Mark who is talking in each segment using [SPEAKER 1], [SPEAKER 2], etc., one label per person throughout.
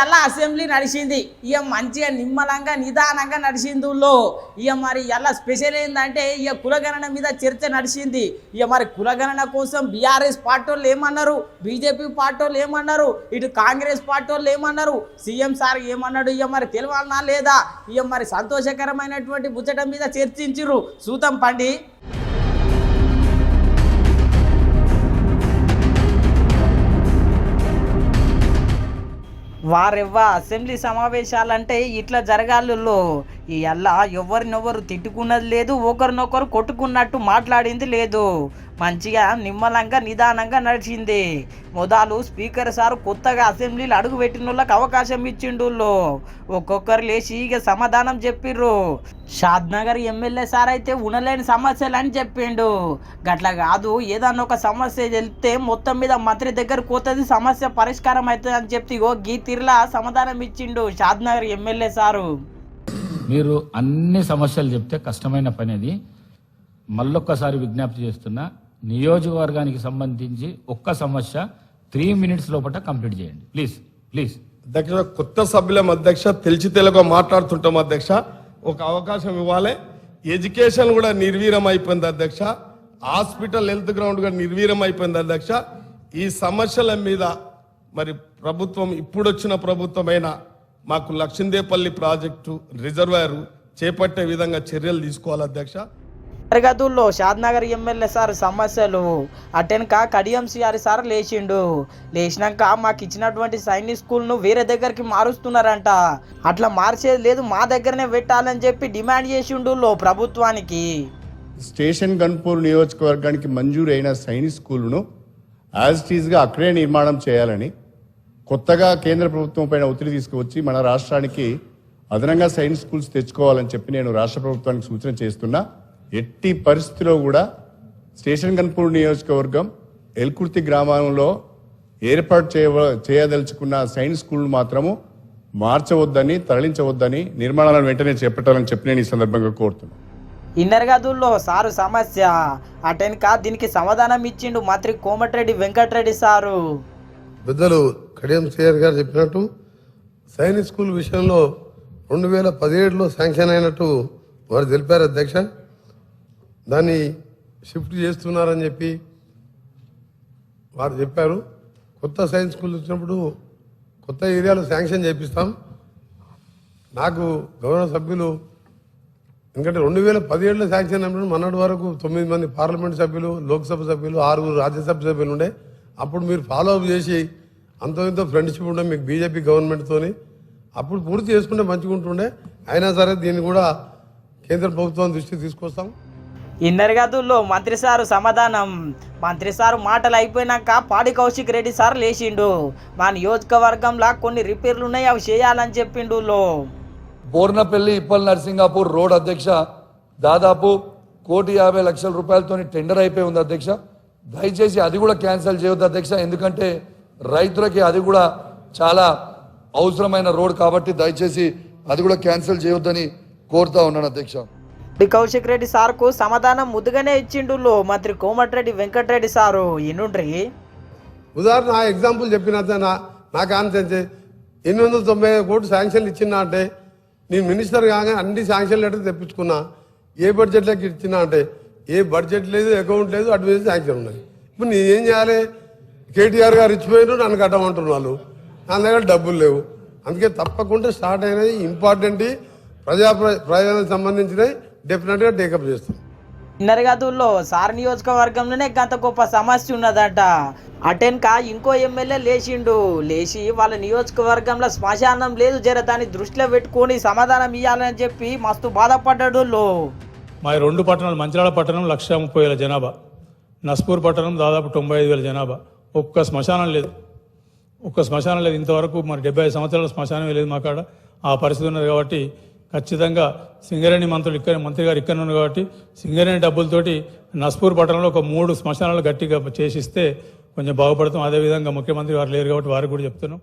[SPEAKER 1] ఇవాళ అసెంబ్లీ నడిచింది. ఇక మంచిగా నిమ్మలంగా నిదానంగా నడిచిందులో ఇక మరి ఇవాళ స్పెషల్ ఏంటంటే ఇక కులగణన మీద చర్చ నడిచింది. ఇక మరి కులగణన కోసం బీఆర్ఎస్ పార్టీ వాళ్ళు ఏమన్నారు, బీజేపీ పార్టీ వాళ్ళు ఏమన్నారు, ఇటు కాంగ్రెస్ పార్టీ వాళ్ళు ఏమన్నారు, సీఎం సార్ ఏమన్నాడు, ఇక మరి తెలవాలనా లేదా, ఇక మరి సంతోషకరమైనటువంటి ముచ్చట మీద చర్చించిర్రు. సూతం పండి. వారెవ్వ అసెంబ్లీ సమావేశాలంటే ఇట్లా జరగాలలో ఇవల్ల ఎవరినెవరు తిట్టుకున్నది లేదు, ఒకరినొకరు కొట్టుకున్నట్టు మాట్లాడింది లేదు. మంచిగా నిమ్మలంగా నిదానంగా నడిచింది. మొదలు స్పీకర్ సార్ కొత్తగా అసెంబ్లీలో అడుగు పెట్టిన వాళ్ళకి అవకాశం ఇచ్చిండు. ఒక్కొక్కరు లేచి ఇక సమాధానం చెప్పిర్రు. షాద్నగర్ ఎమ్మెల్యే సార్ అయితే ఉండలేని సమస్యలు అని చెప్పిండు. గట్లా కాదు, ఏదన్నా ఒక సమస్య వెళ్తే మొత్తం మీద మంత్రి దగ్గర పోతుంది, సమస్య పరిష్కారం అవుతుంది అని చెప్తే గీ తీరులా సమాధానం ఇచ్చిండు షాద్నగర్ ఎమ్మెల్యే సారు.
[SPEAKER 2] మీరు అన్ని సమస్యలు చెప్తే కష్టమైన పని. అది మళ్ళొక్కసారి విజ్ఞప్తి చేస్తున్నా, నియోజకవర్గానికి సంబంధించి ఒక్క సమస్య 3 minutes లోపల కంప్లీట్ చేయండి ప్లీజ్.
[SPEAKER 3] అధ్యక్ష, కొత్త సభ్యులం అధ్యక్ష, తెలిసి తెలుగు మాట్లాడుతుంటాం అధ్యక్ష, ఒక అవకాశం ఇవ్వాలి. ఎడ్యుకేషన్ కూడా నిర్వీర్యం అయిపోయింది అధ్యక్ష, హాస్పిటల్ హెల్త్ గ్రౌండ్ కూడా నిర్వీర్యం అయిపోయింది అధ్యక్ష. ఈ సమస్యల మీద మరి ప్రభుత్వం ఇప్పుడొచ్చిన ప్రభుత్వమైన మాకు లక్ష్మీదేపల్లి ప్రాజెక్టు రిజర్వాయర్ చేపట్టే విధంగా చర్యలు తీసుకోవాలి అధ్యక్ష.
[SPEAKER 1] గదుల్లో షాద్నగర్ ఎమ్మెల్యే సార్ సమస్యలు అటెనక కడియం సిఆర్ సార్ లేచిండు. లేచినాక మాకు ఇచ్చినటువంటి సైనిక్ స్కూల్ను వేరే దగ్గరికి మారుస్తున్నారంట. అట్లా మార్చేది లేదు, మా దగ్గరనే పెట్టాలని చెప్పి డిమాండ్ చేసిండు ప్రభుత్వానికి.
[SPEAKER 4] స్టేషన్ గన్పూర్ నియోజకవర్గానికి మంజూరైన సైనిక్ స్కూల్ను యాజ్ ఇట్ ఈజ్గా అక్కడే నిర్మాణం చేయాలని కొత్తగా కేంద్ర ప్రభుత్వం పైన ఒత్తిడి తీసుకువచ్చి మన రాష్ట్రానికి అదనంగా సైనిక్ స్కూల్స్ తెచ్చుకోవాలని చెప్పి నేను రాష్ట్ర ప్రభుత్వానికి సూచన చేస్తున్నా. ఎట్టి పరిస్థితిలో కూడా స్టేషన్ గన్పూర్ నియోజకవర్గం ఎల్కుర్తి గ్రామంలో ఏర్పాటు చేయదలుచుకున్న సైన్స్ స్కూల్ మాత్రము మార్చవద్దని, తరలించవద్దని, నిర్మాణాలను వెంటనే చేపట్టాలని చెప్పి నేను ఈ సందర్భంగా కోరుతున్నాను.
[SPEAKER 1] ఇన్నర్ గదుల్లో సారు సమస్య అటెనక దీనికి సమాధానం ఇచ్చిండు మంత్రి కోమటిరెడ్డి వెంకటరెడ్డి సారు.
[SPEAKER 5] పెద్దలు కడియం సిఆర్ గారు చెప్పినట్టు సైనిక్ స్కూల్ విషయంలో 2017లో శాంక్షన్ అయినట్టు వారు తెలిపారు అధ్యక్ష. దాన్ని షిఫ్ట్ చేస్తున్నారని చెప్పి వారు చెప్పారు. కొత్త సైన్స్ స్కూల్ వచ్చినప్పుడు కొత్త ఏరియాలో శాంక్షన్ చేపిస్తాం. నాకు గౌరవ సభ్యులు ఎందుకంటే 2017లో శాంక్షన్ అయినప్పుడు మొన్నటి వరకు 9 మంది పార్లమెంట్ సభ్యులు, లోక్సభ సభ్యులు, 6 రాజ్యసభ సభ్యులు ఉండే. అప్పుడు మీరు ఫాలో అప్ చేసి అంతో ఇంతో ఫ్రెండ్షిప్ ఉండే మీకు బీజేపీ గవర్నమెంట్తోని, అప్పుడు పూర్తి చేసుకుంటే మంచిగా ఉంటుండే. అయినా సరే దీన్ని కూడా కేంద్ర ప్రభుత్వం దృష్టికి తీసుకొస్తాం.
[SPEAKER 1] ఇన్నర్ గదుల్లో మంత్రి సారు సమాధానం. మంత్రి సారు మాటలు అయిపోయినాక పాడి కౌశిక్ రెడ్డి సార్ లేచిండు. మా నియోజకవర్గంలో కొన్ని రిపేర్లు ఉన్నాయి, అవి చేయాలని చెప్పిండు.
[SPEAKER 6] బోర్నపల్లి ఇప్పల్ నర్సింగాపూర్ రోడ్ అధ్యక్ష దాదాపు 1,50,00,000 రూపాయలతో టెండర్ అయిపోయి ఉంది అధ్యక్ష. దయచేసి అది కూడా క్యాన్సిల్ చేయొద్దు అధ్యక్ష, ఎందుకంటే రైతులకి అది కూడా చాలా అవసరమైన రోడ్ కాబట్టి దయచేసి అది కూడా క్యాన్సిల్ చేయొద్దని కోరుతా ఉన్నాను అధ్యక్ష.
[SPEAKER 1] కౌశిక్ రెడ్డి సార్కు సమాధానం ముద్దుగానే ఇచ్చిండు మంత్రి కోమటిరెడ్డి వెంకటరెడ్డి సారు. ఎన్నుండ్రి
[SPEAKER 5] ఉదాహరణ ఎగ్జాంపుల్ చెప్పిన నాకు ఆన్సర్ 890 కోట్లు శాంక్షన్లు ఇచ్చినా అంటే నేను మినిస్టర్ కాగానే అన్ని శాంక్షన్ లెటర్ తెప్పించుకున్నా. ఏ బడ్జెట్లోకి ఇచ్చినా అంటే ఏ బడ్జెట్ లేదు, అకౌంట్ లేదు, అటు మీద శాంక్షన్ ఉన్నాయి. ఇప్పుడు నేను ఏం చేయాలి? కేటీఆర్ గారు ఇచ్చిపోయారు, నన్ను కట్టమంటున్నారు, నా దగ్గర డబ్బులు లేవు. అందుకే తప్పకుండా స్టార్ట్ అయినది ఇంపార్టెంట్ ప్రయోజనాలకు సంబంధించినవి డెఫినెట్గా టేకప్ చేస్తాం.
[SPEAKER 1] ఇన్నర్ గదుల్లో సార్ నియోజకవర్గంలోనే గంత గొప్ప సమస్య ఉన్నదట. అటెనక ఇంకో ఎమ్మెల్యే లేచి వాళ్ళ నియోజకవర్గంలో శ్మశానం లేదు, జర దాన్ని దృష్టిలో పెట్టుకొని సమాధానం ఇవ్వాలని చెప్పి మస్తు బాధపడ్డాడు.
[SPEAKER 7] మా 2 పట్టణాలు, మంచిర్యాల పట్టణం 1,30,000 జనాభా, నస్పూర్ పట్టణం దాదాపు 95,000 జనాభా. ఒక్క శ్మశానం లేదు. ఇంతవరకు మరి 75 సంవత్సరాల శ్మశానమే లేదు మా కాడ. ఆ పరిస్థితి ఉన్నది కాబట్టి ఖచ్చితంగా సింగరేణి మంత్రి గారు ఇక్కడ ఉన్నారు కాబట్టి సింగరేణి డబ్బులతోటి నస్పూర్ పట్టణంలో ఒక 3 శ్మశానాలు గట్టిగా చేసిస్తే కొంచెం బాగుపడతాం. అదేవిధంగా ముఖ్యమంత్రి వారు లేరు కాబట్టి వారికి కూడా చెప్తున్నాం.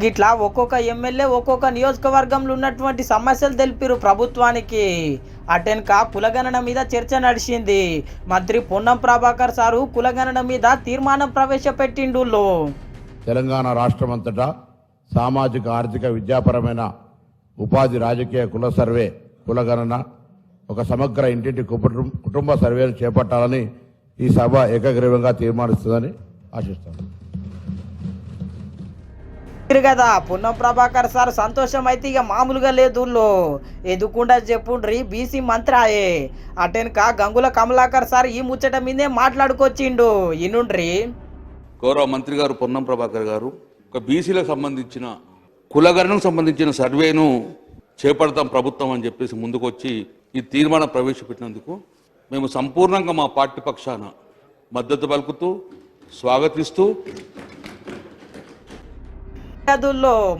[SPEAKER 1] గిట్లా ఒక్కొక్క ఎమ్మెల్యే ఒక్కొక్క నియోజకవర్గంలో ఉన్నటువంటి సమస్యలు తెలిపిరు ప్రభుత్వానికి. అటెనక కులగణన మీద చర్చ నడిచింది. మంత్రి పొన్నం ప్రభాకర్ సారు కులగణన మీద తీర్మానం ప్రవేశపెట్టిండు.
[SPEAKER 8] తెలంగాణ రాష్ట్రమంతటా సామాజిక ఆర్థిక విద్యాపరమైన ఉపాధి రాజకీయ కుల సర్వే కులగణన ఒక సమగ్ర ఇంటింటి కుటుంబ సర్వేను చేపట్టాలని ఈ సభ ఏకగ్రీవంగా తీర్మానిస్తుందని ఆశిస్తాను.
[SPEAKER 1] కదా పున్నం ప్రభాకర్ సార్ సంతోషం అయితే ఇక మామూలుగా లేదు. ఎదుకుండా చెప్పుండ్రి బీసీ మంత్రాయే అటెనక గంగుల కమలాకర్ సార్ ఈ ముచ్చట మీదే మాట్లాడుకొచ్చిండు. ఇనుండ్రి.
[SPEAKER 9] గౌరవ మంత్రి గారు పొన్నం ప్రభాకర్ గారు ఒక బీసీలకు సంబంధించిన కులగణనకు సంబంధించిన సర్వేను చేపడతాం ప్రభుత్వం అని చెప్పేసి ముందుకొచ్చి ఈ తీర్మానం ప్రవేశపెట్టినందుకు మేము సంపూర్ణంగా మా పార్టీ పక్షాన మద్దతు పలుకుతూ స్వాగతిస్తూ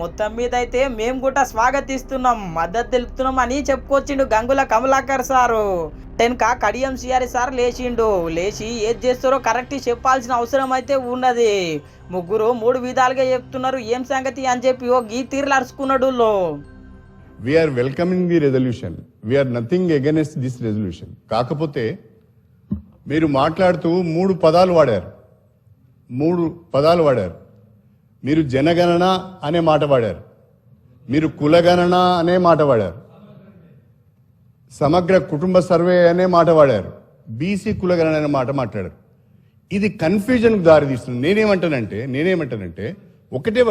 [SPEAKER 1] మొత్తం మీద అయితే మేము కూడా స్వాగతిస్తున్నాం, మద్దతు తెలుపుతున్నాం అని చెప్పుకొచ్చిండు గంగుల కమలాకర్ సారు. టెన్క కడియం సిఆర్ సార్ లేచి ఏది చేస్తారో కరెక్ట్ చెప్పాల్సిన అవసరం అయితే ఉన్నది. ముగ్గురు 3 విధాలుగా చెప్తున్నారు ఏం సంగతి అని చెప్పి ఓ గీ తీర్లు అరుచుకున్నాడు.
[SPEAKER 4] We're welcoming the resolution, we're nothing against this resolution. కాకపోతే మీరు మాట్లాడుతూ 3 పదాలు వాడారు. మీరు జనగణన అనే మాట వాడారు, మీరు కులగణన అనే మాట వాడారు, సమగ్ర కుటుంబ సర్వే అనే మాట వాడారు, బీసీ కులగణన అనే మాట మాట్లాడారు. ఇది కన్ఫ్యూజన్కు దారితీస్తుంది. నేనేమంటానంటే ఒకటే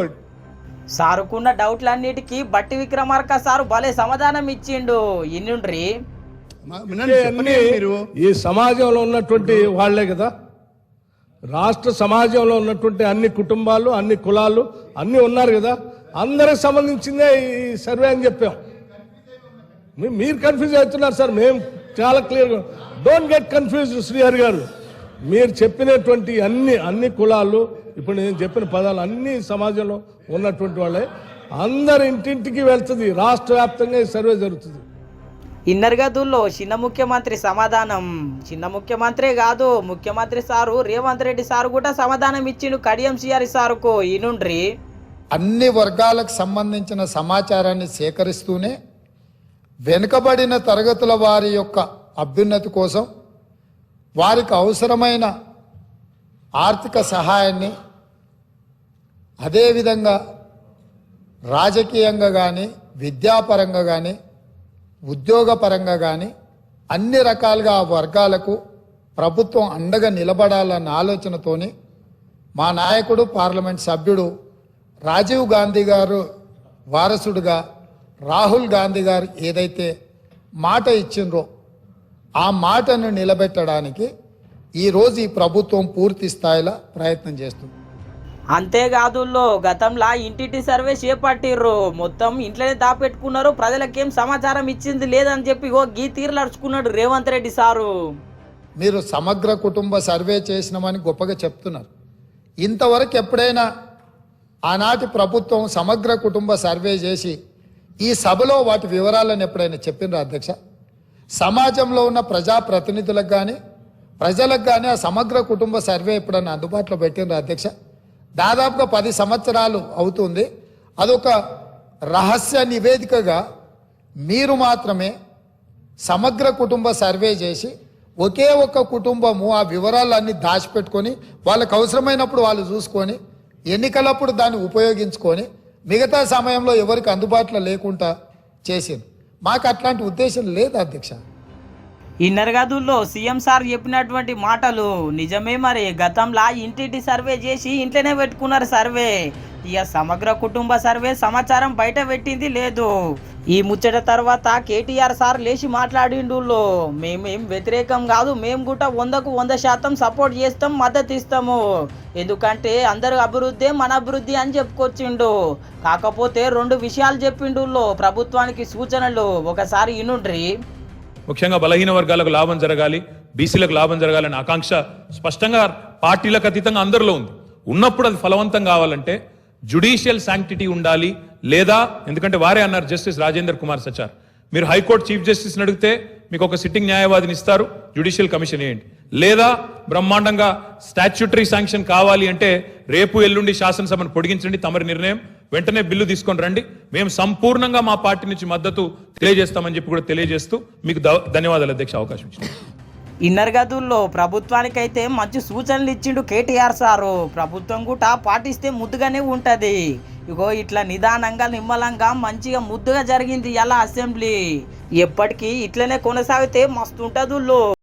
[SPEAKER 1] సారుకున్న డౌట్లన్నిటికీ బట్టి విక్రమార్క సారు భలే సమాధానం ఇచ్చిండు. ఇన్నుండ్రి.
[SPEAKER 4] మీరు
[SPEAKER 3] ఈ సమాజంలో ఉన్నటువంటి వాళ్లే కదా, రాష్ట్ర సమాజంలో ఉన్నటువంటి అన్ని కుటుంబాలు అన్ని కులాలు అన్ని ఉన్నారు కదా, అందరికి సంబంధించిందే ఈ సర్వే అని చెప్పాం. మీరు కన్ఫ్యూజ్ అవుతున్నారు సార్, మేము చాలా క్లియర్గా. డోంట్ గెట్ కన్ఫ్యూజ్డ్ శ్రీహరి గారు. మీరు చెప్పినటువంటి అన్ని కులాలు, ఇప్పుడు నేను చెప్పిన పదాలు అన్ని సమాజంలో ఉన్నటువంటి వాళ్ళే, అందరి ఇంటింటికి వెళ్తుంది. రాష్ట్ర వ్యాప్తంగా ఈ సర్వే జరుగుతుంది.
[SPEAKER 1] ఇన్నర్గదుల్లో చిన్న ముఖ్యమంత్రి సమాధానం. చిన్న ముఖ్యమంత్రే కాదు, ముఖ్యమంత్రి సారు రేవంత్ రెడ్డి సారు కూడా సమాధానం ఇచ్చిండు కడియం సిఆర్ సారుకు. ఈనుండ్రి.
[SPEAKER 10] అన్ని వర్గాలకు సంబంధించిన సమాచారాన్ని సేకరిస్తూనే వెనుకబడిన తరగతుల వారి యొక్క అభ్యున్నతి కోసం వారికి అవసరమైన ఆర్థిక సహాయాన్ని, అదేవిధంగా రాజకీయంగా కానీ విద్యాపరంగా కానీ ఉద్యోగపరంగా కానీ అన్ని రకాలుగా ఆ వర్గాలకు ప్రభుత్వం అండగా నిలబడాలన్న ఆలోచనతోని మా నాయకుడు పార్లమెంట్ సభ్యుడు రాజీవ్ గాంధీ గారు వారసుడుగా రాహుల్ గాంధీ గారు ఏదైతే మాట ఇచ్చిండ్రో ఆ మాటను నిలబెట్టడానికి ఈరోజు ఈ ప్రభుత్వం పూర్తి స్థాయిలో ప్రయత్నం చేస్తుంది.
[SPEAKER 1] అంతేకాదు గతంలో ఇంటింటి సర్వే చేపట్టిర్రు, మొత్తం ఇంట్లోనే దాపెట్టుకున్నారు, ప్రజలకేం సమాచారం ఇచ్చింది లేదని చెప్పి ఓ గీ తీర్లు అరుచుకున్నాడు రేవంత్ రెడ్డి సారు.
[SPEAKER 10] మీరు సమగ్ర కుటుంబ సర్వే చేసినామని గొప్పగా చెప్తున్నారు. ఇంతవరకు ఎప్పుడైనా ఆనాటి ప్రభుత్వం సమగ్ర కుటుంబ సర్వే చేసి ఈ సభలో వాటి వివరాలను ఎప్పుడైనా చెప్పినరా అధ్యక్ష? సమాజంలో ఉన్న ప్రజాప్రతినిధులకు కానీ ప్రజలకు కానీ ఆ సమగ్ర కుటుంబ సర్వే ఎప్పుడైనా అందుబాటులో పెట్టినరా అధ్యక్ష? దాదాపుగా 10 సంవత్సరాలు అవుతుంది. అదొక రహస్య నివేదికగా మీరు మాత్రమే సమగ్ర కుటుంబ సర్వే చేసి ఒకే ఒక్క కుటుంబము ఆ వివరాలన్నీ దాచిపెట్టుకొని వాళ్ళకు అవసరమైనప్పుడు వాళ్ళు చూసుకొని ఎన్నికలప్పుడు దాన్ని ఉపయోగించుకొని మిగతా సమయంలో ఎవరికి అందుబాటులో లేకుండా చేసింది. మాకు అట్లాంటి ఉద్దేశం లేదు అధ్యక్ష.
[SPEAKER 1] ఇన్నర్గదుల్లో సీఎం సార్ చెప్పినటువంటి మాటలు నిజమే. మరి గతంలో ఇంటింటి సర్వే చేసి ఇంట్లోనే పెట్టుకున్నారు సర్వే. ఇక సమగ్ర కుటుంబ సర్వే సమాచారం బయట పెట్టింది లేదు. ఈ ముచ్చట తర్వాత కేటీఆర్ సార్ లేచి మాట్లాడిండు, మేమేం వ్యతిరేకం కాదు, మేము కూడా 100కు 100% సపోర్ట్ చేస్తాం, మద్దతు ఇస్తాము, ఎందుకంటే అందరు అభివృద్ధి మన అభివృద్ధి అని చెప్పుకొచ్చిండు. కాకపోతే 2 విషయాలు చెప్పిండు ప్రభుత్వానికి సూచనలు. ఒకసారి ఇనుండ్రి.
[SPEAKER 11] ముఖ్యంగా బలహీన వర్గాలకు లాభం జరగాలి, బీసీలకు లాభం జరగాలనే ఆకాంక్ష స్పష్టంగా పార్టీలకు అతీతంగా అందరిలో ఉంది. ఉన్నప్పుడు అది ఫలవంతం కావాలంటే జ్యుడిషియల్ శాంక్టిటీ ఉండాలి. లేదా ఎందుకంటే వారే అన్నారు జస్టిస్ రాజేందర్ కుమార్ సచార్, మీరు హైకోర్టు చీఫ్ జస్టిస్ని అడిగితే మీకు ఒక సిట్టింగ్ న్యాయవాదిని ఇస్తారు, జ్యుడిషియల్ కమిషన్ ఏంటి. లేదా బ్రహ్మాండంగా స్టాచ్యూటరీ శాంక్షన్ కావాలి అంటే రేపు ఎల్లుండి శాసనసభను పొడిగించండి, తమరి నిర్ణయం, వెంటనే బిల్లు తీసుకొని రండి, మేము సంపూర్ణంగా మా పార్టీ నుంచి మద్దతు తెలియజేస్తామని చెప్పి కూడా తెలియజేస్తూ మీకు ధన్యవాదాలు అధ్యక్ష అవకాశం ఇచ్చింది.
[SPEAKER 1] ఇన్నర్గదుల్లో ప్రభుత్వానికైతే మంచి సూచనలు ఇచ్చిండు కేటీఆర్ సారు. ప్రభుత్వం కూడా పాటిస్తే ముద్దుగానే ఉంటది. ఇగో ఇట్లా నిదానంగా నిమ్మలంగా మంచిగా ముద్దుగా జరిగింది ఇలా అసెంబ్లీ. ఎప్పటికీ ఇట్లనే కొనసాగితే మస్తు ఉంటుంది.